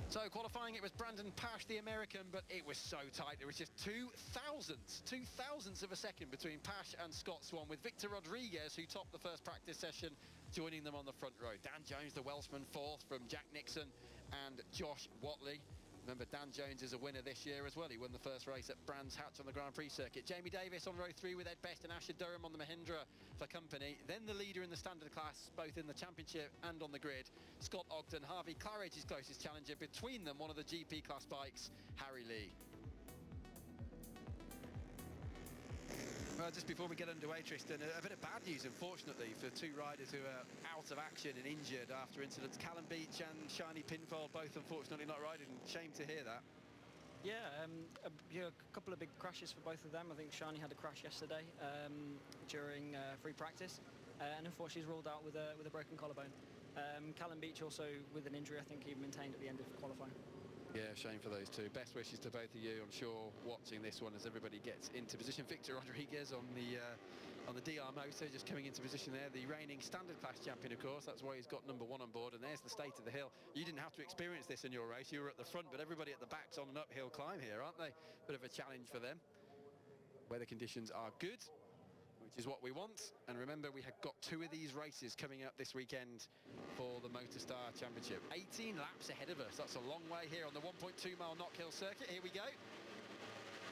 So qualifying, it was Brandon Pash, the American, but it was so tight. There was just two thousandths of a second between Pash and Scott Swan, with Victor Rodriguez, who topped the first practice session, joining them on the front row. Dan Jones, the Welshman, fourth from Jack Nixon and Josh Watley. Remember, Dan Jones is a winner this year as well. He won the first race at Brands Hatch on the Grand Prix circuit. Jamie Davis on row 3 with Ed Best and Asher Durham on the Mahindra for company. Then the leader in the standard class, both in the championship and on the grid, Scott Ogden. Harvey Claridge, his closest challenger. Between them, one of the GP class bikes, Harry Lee. Well, just before we get underway, Tristan, a bit of bad news, unfortunately, for two riders who are out of action and injured after incidents. Callum Beach and Shiny Pinfold, both unfortunately not riding. Shame to hear that. Yeah, a couple of big crashes for both of them. I think Shani had a crash yesterday during free practice, and unfortunately he's ruled out with a broken collarbone. Callum Beach also with an injury, I think he maintained at the end of qualifying. Yeah, shame for those two. Best wishes to both of you, I'm sure, watching this one as everybody gets into position. Victor Rodriguez on the DR motor, just coming into position there. The reigning standard class champion, of course. That's why he's got number 1 on board. And there's the state of the hill. You didn't have to experience this in your race. You were at the front, but everybody at the back's on an uphill climb here, aren't they? Bit of a challenge for them. Weather conditions are good, which is what we want. And remember, we have got 2 of these races coming up this weekend for the Motostar Championship. 18 laps ahead of us. That's a long way here on the 1.2 mile knockhill circuit. Here we go.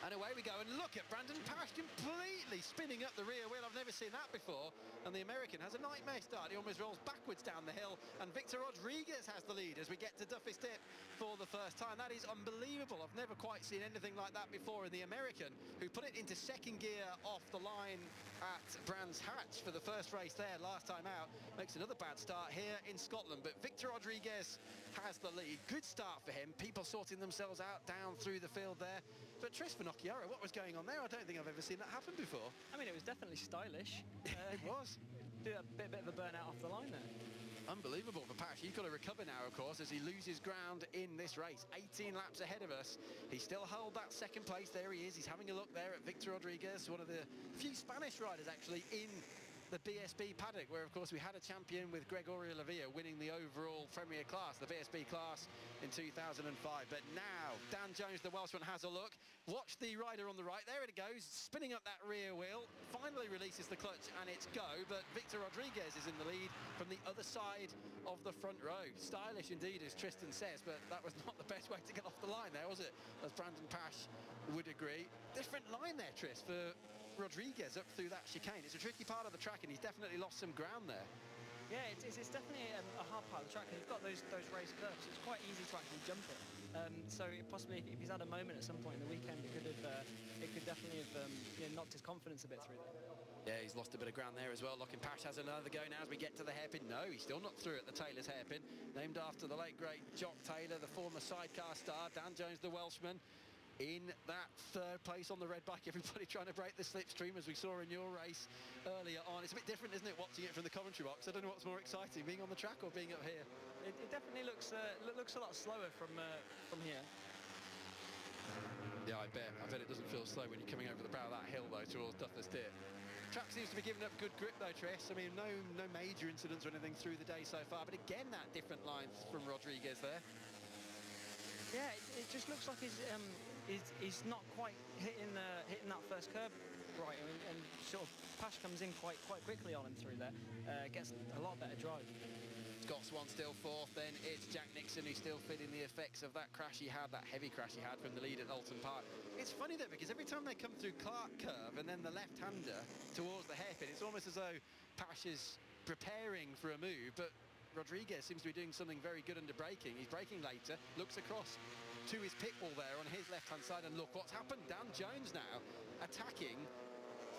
And away we go, and look at Brandon Pash completely spinning up the rear wheel. I've never seen that before. And the American has a nightmare start. He almost rolls backwards down the hill, and Victor Rodriguez has the lead as we get to Duffy's Tip for the first time. That is unbelievable. I've never quite seen anything like that before. And the American, who put it into second gear off the line at Brands Hatch for the first race there last time out, makes another bad start here in Scotland. But Victor Rodriguez has the lead. Good start for him. People sorting themselves out down through the field there. But Tris Finocchiaro, what was going on there? I don't think I've ever seen that happen before. I mean, it was definitely stylish. It was. A bit of a burnout off the line there. Unbelievable for Pash. He's got to recover now, of course, as he loses ground in this race. 18 laps ahead of us. He still held that second place. There he is. He's having a look there at Victor Rodriguez, one of the few Spanish riders actually in the BSB paddock, where of course we had a champion with Gregorio Lavilla winning the overall Premier class, the BSB class in 2005. But now Dan Jones, the Welshman, has a look. Watch the rider on the right. There it goes, spinning up that rear wheel. Finally releases the clutch and it's go. But Victor Rodriguez is in the lead from the other side of the front row. Stylish indeed, as Tristan says, but that was not the best way to get off the line there, was it? As Brandon Pash would agree. Different line there, Tris, for Rodriguez up through that chicane. It's a tricky part of the track and he's definitely lost some ground there. Yeah, it's definitely a hard part of the track, and you've got those raised curves. It's quite easy to actually jump it. So possibly, if he's had a moment at some point in the weekend, it could definitely have knocked his confidence a bit through there. Yeah, he's lost a bit of ground there as well. Locking Pash has another go now as we get to the hairpin. No, he's still not through at the Taylor's hairpin, named after the late great Jock Taylor, the former sidecar star. Dan Jones, the Welshman, in that third place on the red bike. Everybody trying to break the slipstream, as we saw in your race earlier on. It's a bit different, isn't it, watching it from the commentary box? I don't know what's more exciting, being on the track or being up here. It definitely looks a lot slower from here. Yeah, I bet it doesn't feel slow when you're coming over the brow of that hill, though, towards Duffers Dip. Track seems to be giving up good grip, though, Tris. I mean, no major incidents or anything through the day so far, but again, that different line from Rodriguez there. Yeah, it just looks like he's not quite hitting that first curb right, and sort of Pash comes in quite quickly on him through there. Gets a lot better drive. Scott Swan still fourth. Then it's Jack Nixon who's still feeling the effects of that crash he had, that heavy crash he had from the lead at Alton Park. It's funny though, because every time they come through Clark Curve and then the left-hander towards the hairpin, it's almost as though Pash is preparing for a move, but Rodriguez seems to be doing something very good under braking. He's braking later, looks across to his pit wall there on his left-hand side, and look what's happened. Dan Jones now attacking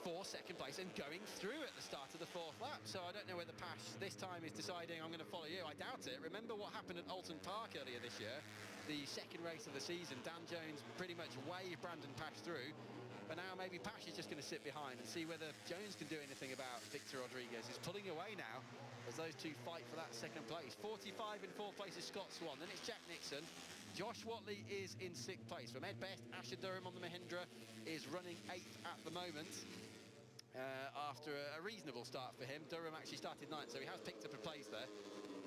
for second place and going through at the start of the fourth lap. So I don't know whether Pash this time is deciding, I'm going to follow you. I doubt it. Remember what happened at Alton Park earlier this year, the second race of the season. Dan Jones pretty much waved Brandon Pash through. But now maybe Pash is just going to sit behind and see whether Jones can do anything about Victor Rodriguez. He's pulling away now as those two fight for that second place. 45 in fourth place is Scott Swan. Then it's Jack Nixon. Josh Watley is in sixth place. From Ed Best, Asher Durham on the Mahindra is running eighth at the moment. After a reasonable start for him. Durham actually started ninth, so he has picked up a place there.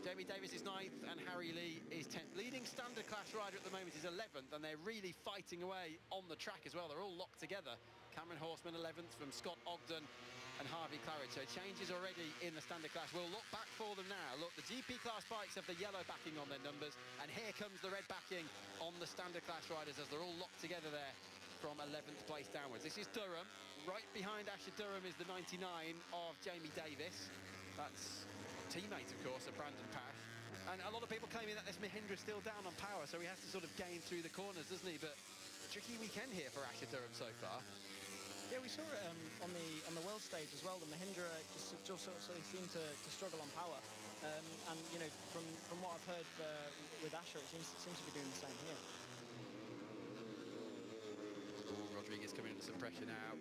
Jamie Davis is ninth and Harry Lee is 10th. Leading standard class rider moment is 11th, and they're really fighting away on the track as well. They're all locked together. Cameron Horseman 11th from Scott Ogden and Harvey Claridge. So changes already in the standard class. We'll look back for them now. Look, the GP class bikes have the yellow backing on their numbers, and here comes the red backing on the standard class riders as they're all locked together there from 11th place downwards. This is Durham. Right behind Asher Durham is the 99 of Jamie Davis. That's teammate, of course, of Brandon Pash. And a lot of people claiming that this Mahindra's still down on power, so he has to sort of gain through the corners, doesn't he? But tricky weekend here for Asher Durham so far. Yeah, we saw it on the world stage as well. The Mahindra just sort of seemed to struggle on power, and you know, from what I've heard with Asher, it seems to be doing the same here. Rodriguez coming into some pressure now.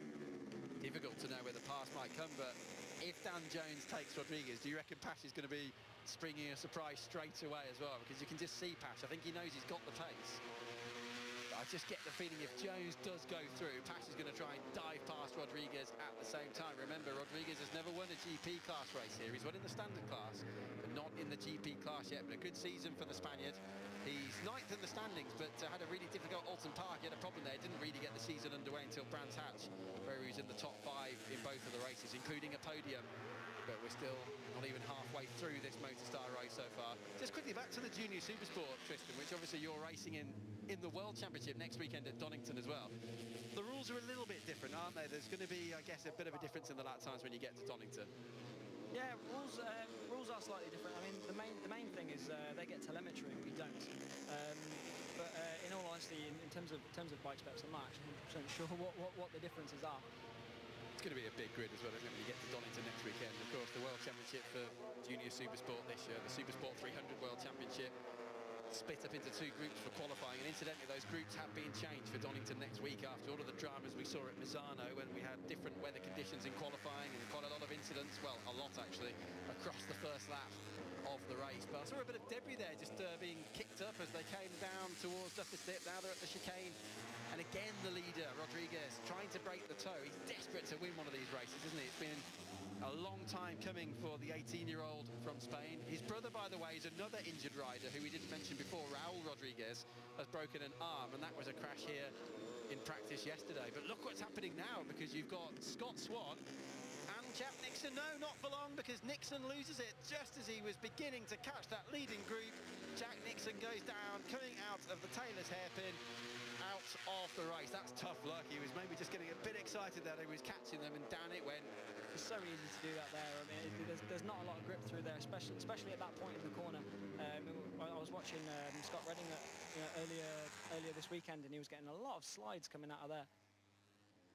Difficult to know where the pass might come, but if Dan Jones takes Rodriguez, do you reckon Pash is going to be springing a surprise straight away as well? Because you can just see Pash. I think he knows he's got the pace. I just get the feeling if Jones does go through, Pash is going to try and dive past Rodriguez at the same time. Remember, Rodriguez has never won a GP class race here. He's won in the standard class, but not in the GP class yet. But a good season for the Spaniard. He's 9th in the standings, but had a really difficult Alton Park. He had a problem there. Didn't really get the season underway until Brands Hatch, where he was in the top 5 in both of the races, including a podium. But we're still not even halfway through this Motostar race so far. Just quickly back to the Junior Supersport, Tristan, which obviously you're racing in the World Championship next weekend at Donington as well. The rules are a little bit different, aren't they? There's going to be, I guess, a bit of a difference in the lap times when you get to Donington. Yeah, rules are slightly different. I mean, the main thing is they get telemetry, we don't. But in all honesty, in terms of bike specs, I'm not actually 100% sure what the differences are. It's going to be a big grid as well, isn't it, when you get to Donington next weekend. Of course, the World Championship for Junior Supersport this year, the Supersport 300 World Championship, split up into 2 groups for qualifying, and incidentally those groups have been changed for Donington next week after all of the dramas we saw at Misano when we had different weather conditions in qualifying and quite a lot of incidents, well, a lot actually, across the first lap of the race. But I saw a bit of debris there just being kicked up as they came down towards Duffy Slip. Now they're at the chicane, and again the leader Rodriguez trying to break the toe. He's desperate to win one of these races, isn't he? It's been a long time coming for the 18-year-old from Spain. His brother, by the way, is another injured rider who we didn't mention before. Raul Rodriguez has broken an arm, and that was a crash here in practice yesterday. But look what's happening now, because you've got Scott Swan and Jack Nixon. No, not for long, because Nixon loses it just as he was beginning to catch that leading group. Jack Nixon goes down, coming out of the Taylor's hairpin, out of the race. That's tough luck. He was maybe just getting a bit excited that he was catching them, and down it went. It's so easy to do that there. I mean, there's not a lot of grip through there, especially at that point in the corner. I was watching Scott Redding earlier this weekend, and he was getting a lot of slides coming out of there.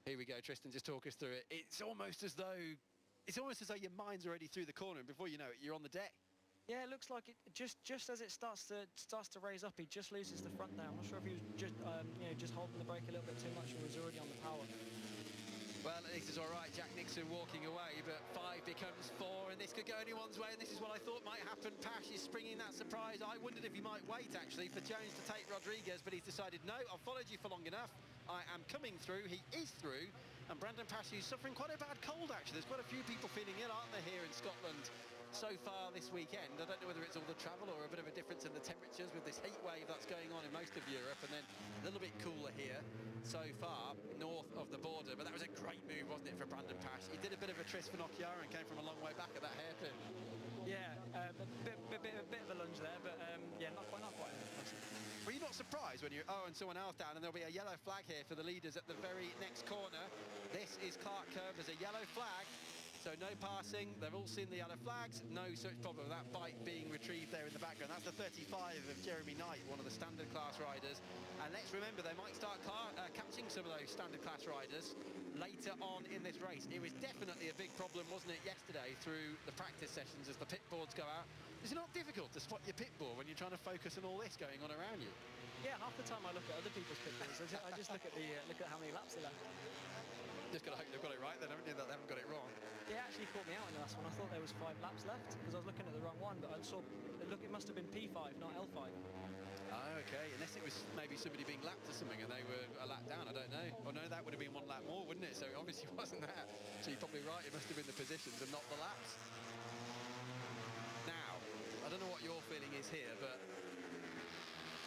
Here we go, Tristan, just talk us through it. It's almost as though your mind's already through the corner, and before you know it, you're on the deck. Yeah, it looks like it just as it starts to raise up, he just loses the front there. I'm not sure if he was just holding the brake a little bit too much, or was already on the power. Well, this is all right. Jack Nixon walking away, but 5 becomes 4, and this could go anyone's way, and this is what I thought might happen. Pash is springing that surprise. I wondered if he might wait, actually, for Jones to take Rodriguez, but he's decided, no, I've followed you for long enough. I am coming through. He is through, and Brandon Pash, who's suffering quite a bad cold, actually. There's quite a few people feeling ill, aren't there, here in Scotland so far this weekend. I don't know whether it's all the travel or a bit of a difference in the temperatures with this heat wave that's going on in most of Europe, and then a little bit cooler here so far north of the border. But that was a great move, wasn't it, for Brandon Pash? He did a bit of a tris for Nokiara and came from a long way back at that hairpin. Yeah, a bit of a lunge there, but yeah, not quite. Were you not surprised when and someone else down, and there'll be a yellow flag here for the leaders at the very next corner? This is Clark Curve. There's a yellow flag. So no passing, they've all seen the yellow flags, no such problem. That bike being retrieved there in the background. That's the 35 of Jeremy Knight, one of the standard class riders. And let's remember, they might start catching some of those standard class riders later on in this race. It was definitely a big problem, wasn't it, yesterday through the practice sessions as the pit boards go out. Is it not difficult to spot your pit board when you're trying to focus on all this going on around you? Yeah, half the time I look at other people's pit boards. I just look at how many laps are left. Just got to hope they've got it right then, haven't you, that they haven't got it wrong. It actually caught me out in the last one. I thought there was 5 laps left because I was looking at the wrong one, but I saw, look, it must have been P5, not L5. Oh, okay, unless it was maybe somebody being lapped or something and they were a lap down, I don't know. Oh no, that would have been 1 lap more, wouldn't it? So it obviously wasn't that. So you're probably right, it must have been the positions and not the laps. Now, I don't know what your feeling is here, but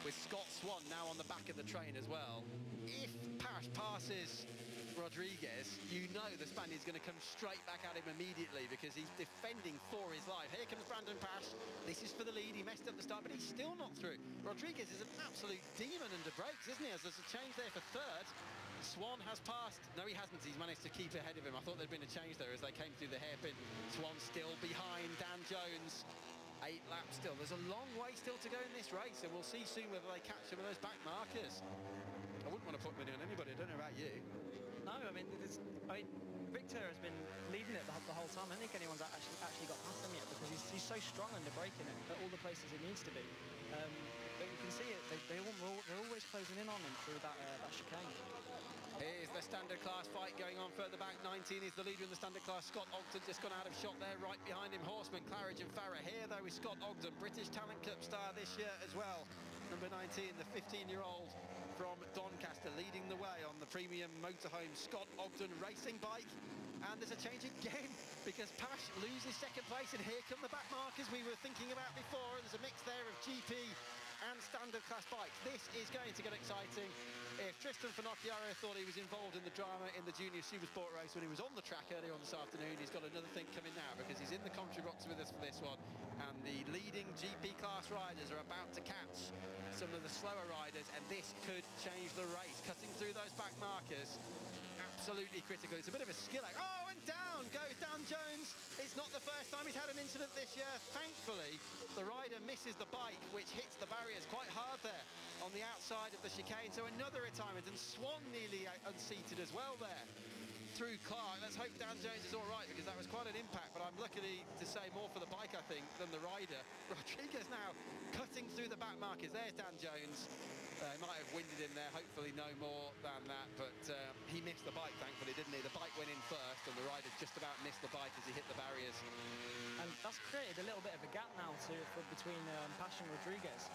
with Scott Swan now on the back of the train as well. If Pash passes Rodriguez, you know the Spaniard's going to come straight back at him immediately because he's defending for his life. Here comes Brandon Pash. This is for the lead. He messed up the start, but he's still not through. Rodriguez is an absolute demon under brakes, isn't he? As there's a change there for third. Swan has passed. No, he hasn't. He's managed to keep ahead of him. I thought there'd been a change there as they came through the hairpin. Swan still behind Dan Jones. 8 laps still. There's a long way still to go in this race, and we'll see soon whether they catch some of those back markers. I wouldn't want to put money on anybody. I don't know about you. No, I mean, Victor has been leading it the whole time. I don't think anyone's actually got past him yet because he's so strong under braking it at all the places he needs to be. But you can see it. They're always closing in on him through that chicane. Here's the standard class fight going on further back. 19 is the leader in the standard class. Scott Ogden just gone out of shot there. Right behind him, Horseman, Claridge and Farah. Here, though, is Scott Ogden, British Talent Cup star this year as well. Number 19, the 15-year-old from Doncaster, leading the way on the premium motorhome Scott Ogden racing bike. And there's a change again because Pash loses second place, and here come the back markers we were thinking about before. And there's a mix there of GP and standard class bikes. This is going to get exciting. If Tristan Finocchiaro thought he was involved in the drama in the junior supersport race when he was on the track earlier on this afternoon, he's got another thing coming now because he's in the commentary box with us for this one, and the leading GP class riders are about to catch some of the slower riders, and this could change the race. Cutting through those back markers, absolutely critical. It's a bit of a skill act. Oh, and down goes Dan Jones. It's not the first time he's had an incident this year. Thankfully, the rider misses the bike, which hits the barriers quite hard there on the outside of the chicane. So another retirement, and Swan nearly unseated as well there through Clark. Let's hope Dan Jones is all right because that was quite an impact, but I'm lucky to say more for the bike, I think, than the rider. Rodriguez now cutting through the back markers. There's Dan Jones. He might have winded in there, hopefully no more than that, but he missed the bike, thankfully, didn't he? The bike went in first, and the rider just about missed the bike as he hit the barriers. And that's created a little bit of a gap now between Pash and Rodriguez.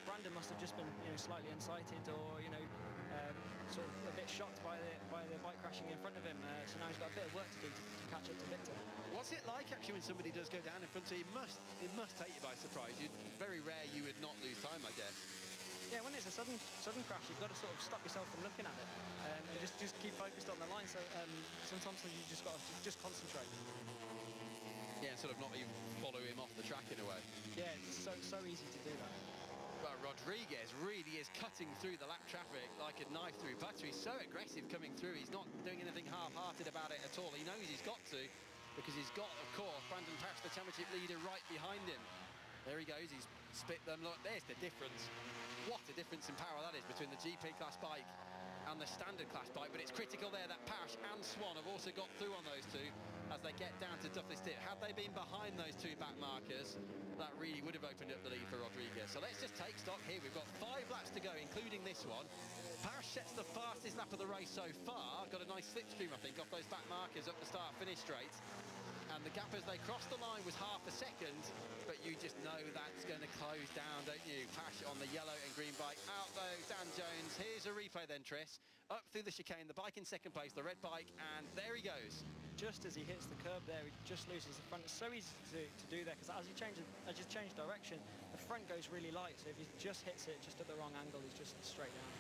Brandon must have just been slightly unsighted, or sort of a bit shocked by the bike crashing in front of him. So now he's got a bit of work to do to catch up to Victor. What's it like actually when somebody does go down in front of you? It must take you by surprise. Very rare you would not lose time, I guess. Yeah, when it's a sudden crash, you've got to sort of stop yourself from looking at it and just keep focused on the line. So sometimes you just got to just concentrate. Yeah, and sort of not even follow him off the track in a way. Yeah, it's so easy to do that. Well, Rodriguez really is cutting through the lap traffic like a knife through butter. He's so aggressive coming through. He's not doing anything half-hearted about it at all. He knows he's got to, because he's got, of course, Brandon Pash, the championship leader, right behind him. There he goes. He's split them. Look, there's the difference. What a difference in power that is between the GP class bike and the standard class bike. But it's critical there that Pash and Swan have also got through on those two as they get down to Duffley Dip. Had they been behind those two back markers, that really would have opened up the lead for Rodriguez. So let's just take stock here. We've got 5 laps to go, including this one. Pash sets the fastest lap of the race so far. Got a nice slipstream, I think, off those back markers up the start-finish straight. And the gap as they cross the line was half a second, but you just know that's going to close down, don't you? Pash on the yellow and green bike. Out though, Dan Jones. Here's a replay then, Triss. Up through the chicane, the bike in second place, the red bike, and there he goes. Just as he hits the curb there, he just loses the front. It's so easy to do there, because as you change direction, the front goes really light, so if he just hits it just at the wrong angle, he's just straight down.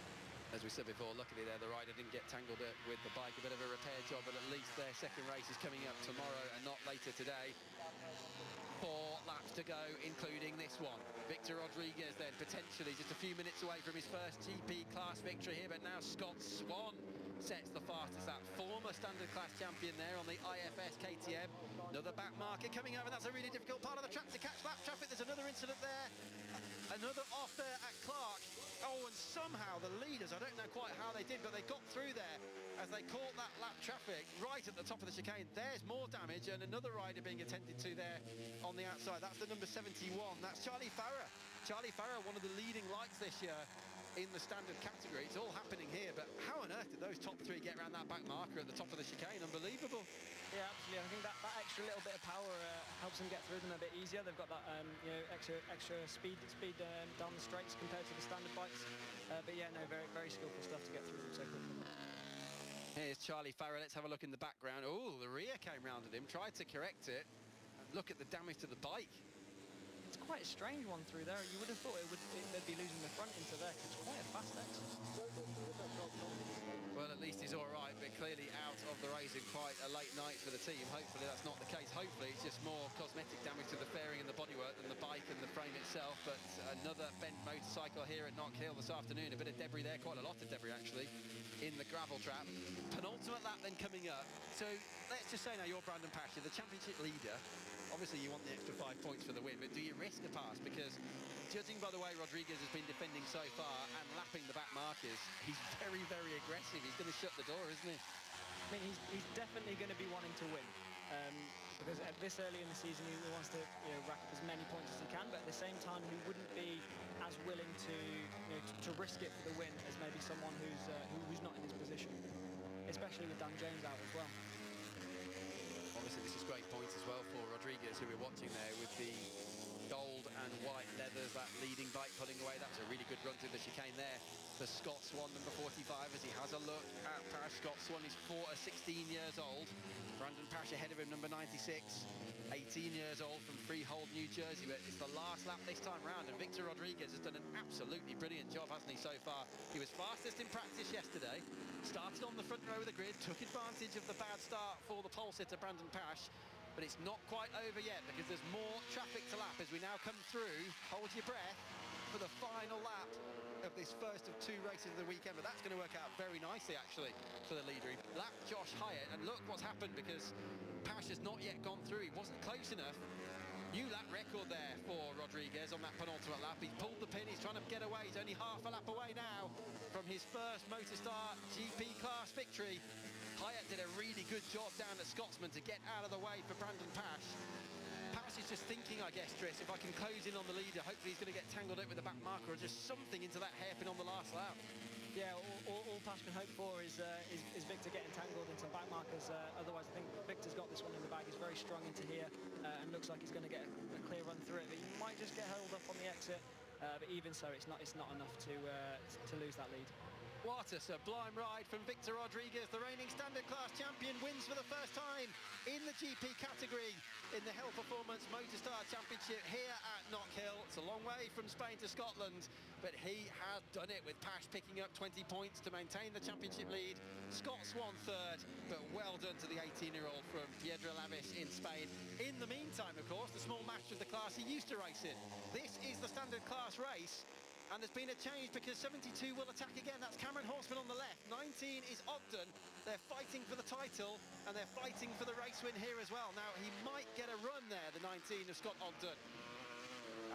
As we said before, luckily there the rider didn't get tangled up with the bike. A bit of a repair job, but at least their second race is coming up tomorrow and not later today. 4 laps to go, including this one. Victor Rodriguez then potentially just a few minutes away from his first GP class victory here, but now Scott Swan sets the fastest lap. Former standard class champion there on the IFS KTM. Another back marker coming over. That's a really difficult part of the track to catch lap traffic. There's another incident there. Another off there at Clark. Oh, and somehow the leaders, I don't know quite how they did, but they got through there as they caught that lap traffic right at the top of the chicane. There's more damage, and another rider being attended to there on the outside. That's the number 71. That's Charlie Farah. Charlie Farah, one of the leading lights this year in the standard category. It's all happening here, but how on earth did those top 3 get around that back marker at the top of the chicane? Unbelievable. Yeah, absolutely. I think that extra little bit of power helps them get through them a bit easier. They've got that extra speed down the straights compared to the standard bikes. But yeah, no, very, very skillful stuff to get through them so quickly. Here's Charlie Farah. Let's have a look in the background. Oh, the rear came round at him, tried to correct it. And look at the damage to the bike. It's quite a strange one through there. You would have thought they'd be losing the front into there, 'cause it's quite a fast exit. Well, at least he's all right, but clearly out of the race in quite a late night for the team. Hopefully that's not the case. Hopefully it's just more cosmetic damage to the fairing and the bodywork than the bike and the frame itself. But another bent motorcycle here at Knockhill this afternoon. A bit of debris there, quite a lot of debris actually, in the gravel trap. Penultimate lap then coming up. So let's just say now you're Brandon Pasha, the championship leader. Obviously you want the extra 5 points for the win, but do you risk a pass? Because judging by the way Rodriguez has been defending so far and lapping the back markers, he's very, very aggressive. He's going to shut the door, isn't he? I mean, he's definitely going to be wanting to win. Because at this early in the season, he wants to rack up as many points as he can, but at the same time, he wouldn't be as willing to risk it for the win as maybe someone who's not in his position, especially with Dan James out as well. Obviously, this is great points as well for Rodriguez, who we're watching there with the gold and white leathers, that leading bike pulling away. That's a really good run through the chicane there for Scott Swan, number 45, as he has a look at Pash. Scott Swan is 16 years old. Brandon Pash ahead of him, number 96, 18 years old from Freehold, New Jersey. But it's the last lap this time round, and Victor Rodriguez has done an absolutely brilliant job, hasn't he, so far? He was fastest in practice yesterday, started on the front row of the grid, took advantage of the bad start for the pole sitter Brandon Pash. But it's not quite over yet, because there's more traffic to lap as we now come through. Hold your breath for the final lap of this first of 2 races of the weekend. But that's going to work out very nicely, actually, for the leader. He lapped Josh Hyatt, and look what's happened, because Pash has not yet gone through. He wasn't close enough. New lap record there for Rodriguez on that penultimate lap. He's pulled the pin, he's trying to get away. He's only half a lap away now from his first Motostar GP class victory. Hyatt did a really good job down at Scotsman to get out of the way for Brandon Pash. Pash is just thinking, I guess, Tris, if I can close in on the leader, hopefully he's going to get tangled up with the back marker or just something into that hairpin on the last lap. Yeah, all Pash can hope for is Victor getting tangled into back markers. Otherwise, I think Victor's got this one in the bag. He's very strong into here and looks like he's going to get a clear run through it. But he might just get held up on the exit. But even so, it's not enough to lose that lead. What a sublime ride from Victor Rodriguez, the reigning standard class champion, wins for the first time in the GP category in the Hell Performance Motostar Championship here at Knockhill. It's a long way from Spain to Scotland, but he has done it with Pash picking up 20 points to maintain the championship lead. Scott Swan third, but well done to the 18-year-old from Piedralavis in Spain. In the meantime, of course, the small master of the class he used to race in. This is the standard class race. And there's been a change because 72 will attack again. That's Cameron Horseman on the left. 19 is Ogden. They're fighting for the title and they're fighting for the race win here as well. Now, he might get a run there, the 19 of Scott Ogden.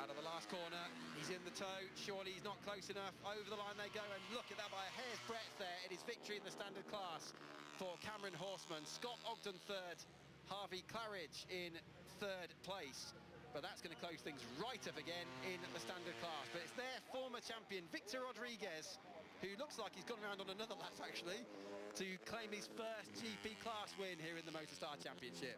Out of the last corner, he's in the tow. Surely he's not close enough. Over the line they go, and look at that, by a hair's breadth there. It is victory in the standard class for Cameron Horseman. Scott Ogden third, Harvey Claridge in third place. But that's going to close things right up again in the standard class. But it's their former champion, Victor Rodriguez, who looks like he's gone around on another lap, actually, to claim his first GP class win here in the Motostar Championship.